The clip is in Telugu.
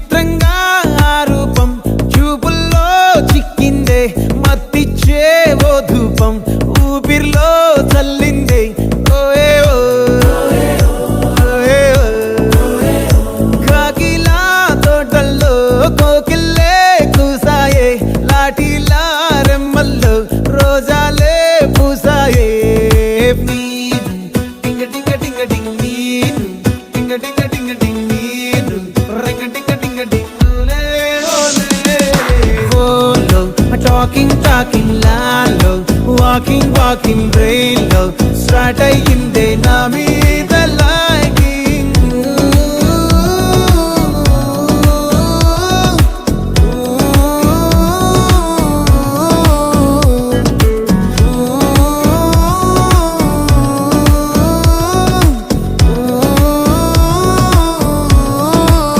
చిత్రంగా ఆ రూపం చూపుల్లో చిక్కిందే మత్తిచ్చే ఓ ధూపం ఊపిరిలో చల్లిందే ఓయే ఓ కాకిలా తోటల్లో కోకిల్లే కూసాయే లాఠీలా రెమ్మల్లో రోజాలే పూసాయే టింగ టింగ టింగ టింగ్ నీరు టింగ టింగ టింగ టింగ్ నీరు రింగ టింగ టింగ టింగ్ ఓలో టాకింగ్ లాలో వాకింగ్ బ్రెయిన్ లో స్టార్ట్ అయ్యిందే నా మీద